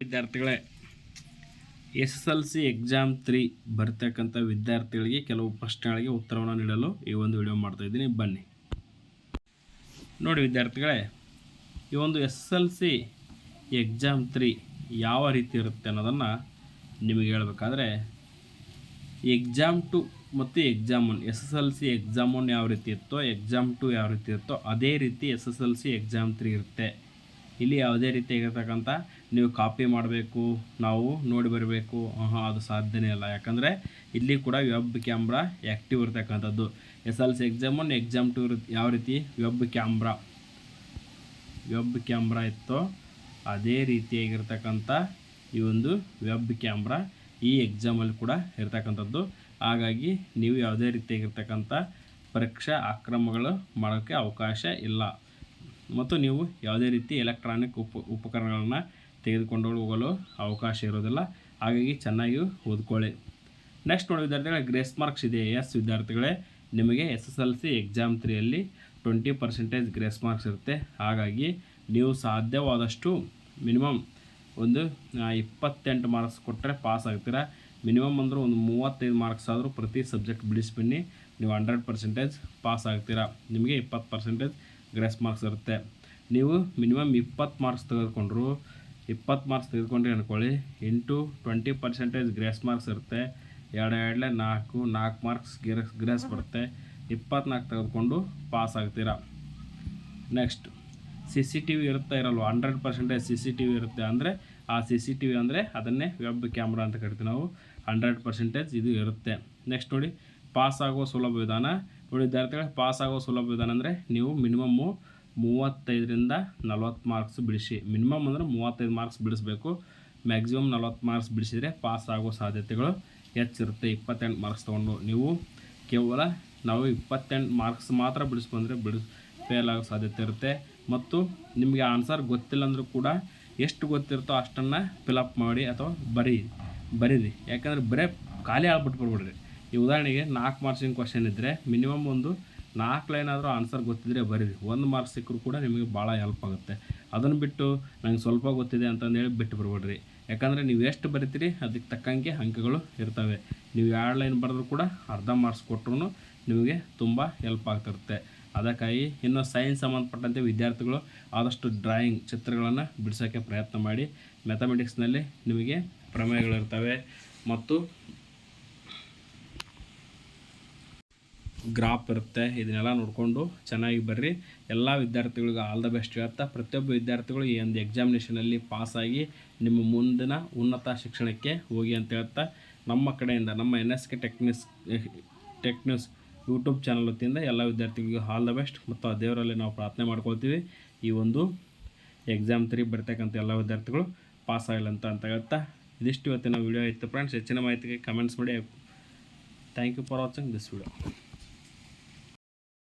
ವಿದ್ಯಾರ್ಥಿಗಳೇ, SSLC exam 3 ಬರ್ತಕ್ಕಂಥ ವಿದ್ಯಾರ್ಥಿಗಳಿಗೆ ಕೆಲವು ಪ್ರಶ್ನೆಗಳಿಗೆ ಉತ್ತರವನ್ನು ನೀಡಲು ಈ ಒಂದು ವಿಡಿಯೋ ಮಾಡ್ತಾ ಇದ್ದೀನಿ. ಬನ್ನಿ ನೋಡಿ ವಿದ್ಯಾರ್ಥಿಗಳೇ, ಈ ಒಂದು SSLC ಎಕ್ಸಾಮ್ 3 ಯಾವ ರೀತಿ ಇರುತ್ತೆ ಅನ್ನೋದನ್ನು ನಿಮಗೆ ಹೇಳಬೇಕಾದ್ರೆ, ಎಕ್ಸಾಮ್ 2 ಮತ್ತು ಎಕ್ಸಾಮ್ 1 SSLC ಎಕ್ಸಾಮ್ 1 ಯಾವ ರೀತಿ ಇತ್ತೋ ಎಕ್ಸಾಮ್ 2 ಯಾವ ರೀತಿ ಇರುತ್ತೋ ಅದೇ ರೀತಿ SSLC ಎಕ್ಸಾಮ್ 3 ಇರುತ್ತೆ. ಇಲ್ಲಿ ಯಾವುದೇ ರೀತಿಯಾಗಿರ್ತಕ್ಕಂಥ ನೀವು ಕಾಪಿ ಮಾಡಬೇಕು, ನಾವು ನೋಡಿ ಬರಬೇಕು, ಅದು ಸಾಧ್ಯನೇ ಇಲ್ಲ. ಯಾಕಂದರೆ ಇಲ್ಲಿ ಕೂಡ ವೆಬ್ ಕ್ಯಾಮ್ರಾ ಆ್ಯಕ್ಟಿವ್ ಇರ್ತಕ್ಕಂಥದ್ದು. SSLC ಎಕ್ಸಾಮ್ 1 ಎಕ್ಸಾಮ್ 2 ಯಾವ ರೀತಿ ವೆಬ್ ಕ್ಯಾಮ್ರಾ ಇತ್ತೋ ಅದೇ ರೀತಿಯಾಗಿರ್ತಕ್ಕಂಥ ಈ ಒಂದು ವೆಬ್ ಕ್ಯಾಮ್ರಾ ಈ ಎಕ್ಸಾಮಲ್ಲಿ ಕೂಡ ಇರ್ತಕ್ಕಂಥದ್ದು. ಹಾಗಾಗಿ ನೀವು ಯಾವುದೇ ರೀತಿಯಾಗಿರ್ತಕ್ಕಂಥ ಪರೀಕ್ಷಾ ಅಕ್ರಮಗಳು ಮಾಡೋಕ್ಕೆ ಅವಕಾಶ ಇಲ್ಲ ಮತ್ತು ನೀವು ಯಾವುದೇ ರೀತಿ ಎಲೆಕ್ಟ್ರಾನಿಕ್ ಉಪಕರಣಗಳನ್ನು ತೆಗೆದುಕೊಂಡು ಹೋಗಲು ಅವಕಾಶ ಇರೋದಿಲ್ಲ. ಹಾಗಾಗಿ ಚೆನ್ನಾಗಿ ಓದ್ಕೊಳ್ಳಿ. ನೆಕ್ಸ್ಟ್ ನೋಡಿ ವಿದ್ಯಾರ್ಥಿಗಳೇ, ಗ್ರೇಸ್ ಮಾರ್ಕ್ಸ್ ಇದೆ. ಎಸ್ ವಿದ್ಯಾರ್ಥಿಗಳೇ, ನಿಮಗೆ SSLC ಎಕ್ಸಾಮ್ 3ಯಲ್ಲಿ 20% ಗ್ರೇಸ್ ಮಾರ್ಕ್ಸ್ ಇರುತ್ತೆ. ಹಾಗಾಗಿ ನೀವು ಸಾಧ್ಯವಾದಷ್ಟು ಮಿನಿಮಮ್ ಒಂದು 28 ಮಾರ್ಕ್ಸ್ ಕೊಟ್ಟರೆ ಪಾಸ್ ಆಗ್ತೀರಾ. ಮಿನಿಮಮ್ ಅಂದರೆ ಒಂದು 35 ಮಾರ್ಕ್ಸ್ ಆದರೂ ಪ್ರತಿ ಸಬ್ಜೆಕ್ಟ್ ಬಿಡಿಸ್ಬನ್ನಿ, ನೀವು 100% ಪಾಸ್ ಆಗ್ತೀರಾ. ನಿಮಗೆ 20% ಗ್ರೇಸ್ ಮಾರ್ಕ್ಸ್ ಇರುತ್ತೆ. ನೀವು ಮಿನಿಮಮ್ 20 ಮಾರ್ಕ್ಸ್ ತೆಗೆದುಕೊಂಡ್ರು 20 ಮಾರ್ಕ್ಸ್ ತೆಗೆದುಕೊಂಡ್ರೆ ಅಂದ್ಕೊಳ್ಳಿ, ಇಂಟು 20% ಗ್ರೇಸ್ ಮಾರ್ಕ್ಸ್ ಇರುತ್ತೆ. 4 ಮಾರ್ಕ್ಸ್ ಗ್ರೇಸ್ ಬರುತ್ತೆ. 24 ತೆಗೆದುಕೊಂಡು ಪಾಸ್ ಆಗ್ತೀರಾ. ನೆಕ್ಸ್ಟ್ CCTV ಇರುತ್ತೆ ಇರಲ್ವ, 100% CCTV ಇರುತ್ತೆ. ಅಂದರೆ ಆ CCTV ಅಂದರೆ ಅದನ್ನೇ ವೆಬ್ ಕ್ಯಾಮ್ರಾ ಅಂತ ಕರಿತೀವಿ ನಾವು. 100% ಇದು ಇರುತ್ತೆ. ನೆಕ್ಸ್ಟ್ ನೋಡಿ, ಪಾಸ್ ಆಗುವ ಸುಲಭ ವಿಧಾನ ನೋಡಿ ವಿದ್ಯಾರ್ಥಿಗಳೇ, ಪಾಸ್ ಆಗುವ ಸುಲಭ ವಿಧಾನ ಅಂದರೆ ನೀವು ಮಿನಿಮಮ್ಮು 35ರಿಂದ 40 ಮಾರ್ಕ್ಸ್ ಬಿಡಿಸಿ. ಮಿನಿಮಮ್ ಅಂದರೆ 35 ಮಾರ್ಕ್ಸ್ ಬಿಡಿಸ್ಬೇಕು. ಮ್ಯಾಕ್ಸಿಮಮ್ 40 ಮಾರ್ಕ್ಸ್ ಬಿಡಿಸಿದರೆ ಪಾಸ್ ಆಗೋ ಸಾಧ್ಯತೆಗಳು ಹೆಚ್ಚಿರುತ್ತೆ. 28 ಮಾರ್ಕ್ಸ್ ತೊಗೊಂಡು ನೀವು ಕೇವಲ ನಾವು 28 ಮಾರ್ಕ್ಸ್ ಮಾತ್ರ ಬಿಡಿಸ್ಕೊಂಡ್ರೆ ಫೇಲ್ ಆಗೋ ಸಾಧ್ಯತೆ ಇರುತ್ತೆ. ಮತ್ತು ನಿಮಗೆ ಆನ್ಸರ್ ಗೊತ್ತಿಲ್ಲ ಅಂದರೂ ಕೂಡ ಎಷ್ಟು ಗೊತ್ತಿರುತ್ತೋ ಅಷ್ಟನ್ನು ಫಿಲಪ್ ಮಾಡಿ ಅಥವಾ ಬರೀರಿ. ಯಾಕಂದರೆ ಬರೀ ಖಾಲಿ ಆಗ್ಬಿಟ್ಟು ಬರ್ಬಿಡ್ರಿ. ಈ ಉದಾಹರಣೆಗೆ 4 ಮಾರ್ಕ್ಸಿನ ಕ್ವಶನ್ ಇದ್ದರೆ ಮಿನಿಮಮ್ ಒಂದು 4 ಲೈನ್ ಆದರೂ ಆನ್ಸರ್ ಗೊತ್ತಿದ್ದರೆ ಬರೀರಿ. 1 ಮಾರ್ಕ್ಸ್ ಸಿಕ್ಕರೂ ಕೂಡ ನಿಮಗೆ ಭಾಳ ಹೆಲ್ಪ್ ಆಗುತ್ತೆ. ಅದನ್ನು ಬಿಟ್ಟು ನಂಗೆ ಸ್ವಲ್ಪ ಗೊತ್ತಿದೆ ಅಂತಂದೇಳಿ ಬಿಟ್ಟು ಬರ್ಬೇಡ್ರಿ. ಯಾಕಂದರೆ ನೀವು ಎಷ್ಟು ಬರಿತೀರಿ ಅದಕ್ಕೆ ತಕ್ಕಂಗೆ ಅಂಕಗಳು ಇರ್ತವೆ. ನೀವು 2 ಲೈನ್ ಬರೆದ್ರೂ ಕೂಡ ಅರ್ಧ ಮಾರ್ಕ್ಸ್ ಕೊಟ್ಟರು ನಿಮಗೆ ತುಂಬ ಹೆಲ್ಪ್ ಆಗ್ತಿರುತ್ತೆ. ಅದಕ್ಕಾಗಿ ಇನ್ನು ಸೈನ್ಸ್ ಸಂಬಂಧಪಟ್ಟಂತೆ ವಿದ್ಯಾರ್ಥಿಗಳು ಆದಷ್ಟು ಡ್ರಾಯಿಂಗ್ ಚಿತ್ರಗಳನ್ನು ಬಿಡಿಸೋಕ್ಕೆ ಪ್ರಯತ್ನ ಮಾಡಿ. ಮ್ಯಾಥಮೆಟಿಕ್ಸ್ನಲ್ಲಿ ನಿಮಗೆ ಪ್ರಮೇಯಗಳಿರ್ತವೆ ಮತ್ತು ಗ್ರಾಫ್ ಇರುತ್ತೆ. ಇದನ್ನೆಲ್ಲ ನೋಡಿಕೊಂಡು ಚೆನ್ನಾಗಿ ಬರ್ರಿ. ಎಲ್ಲ ವಿದ್ಯಾರ್ಥಿಗಳಿಗೂ ಆಲ್ ದ ಬೆಸ್ಟ್ ಹೇಳ್ತಾ, ಪ್ರತಿಯೊಬ್ಬ ವಿದ್ಯಾರ್ಥಿಗಳು ಈ ಒಂದು ಎಕ್ಸಾಮಿನೇಷನಲ್ಲಿ ಪಾಸಾಗಿ ನಿಮ್ಮ ಮುಂದಿನ ಉನ್ನತ ಶಿಕ್ಷಣಕ್ಕೆ ಹೋಗಿ ಅಂತ ಹೇಳ್ತಾ, ನಮ್ಮ ಕಡೆಯಿಂದ ನಮ್ಮ NSK tech news YouTube channel ವತಿಯಿಂದ ಎಲ್ಲ ವಿದ್ಯಾರ್ಥಿಗಳಿಗೂ ಆಲ್ ದ ಬೆಸ್ಟ್ ಮತ್ತು ಆ ದೇವರಲ್ಲಿ ನಾವು ಪ್ರಾರ್ಥನೆ ಮಾಡ್ಕೊಳ್ತೀವಿ ಈ ಒಂದು ಎಕ್ಸಾಮ್ 3 ಬರ್ತಕ್ಕಂಥ ಎಲ್ಲ ವಿದ್ಯಾರ್ಥಿಗಳು ಪಾಸ್ ಆಗಲ್ಲ ಅಂತ ಹೇಳ್ತಾ, ಇದಿಷ್ಟು ಇವತ್ತಿನ ವಿಡಿಯೋ ಇತ್ತು ಫ್ರೆಂಡ್ಸ್. ಹೆಚ್ಚಿನ ಮಾಹಿತಿಗೆ ಕಮೆಂಟ್ಸ್ ಮಾಡಿ. Thank you for watching this video.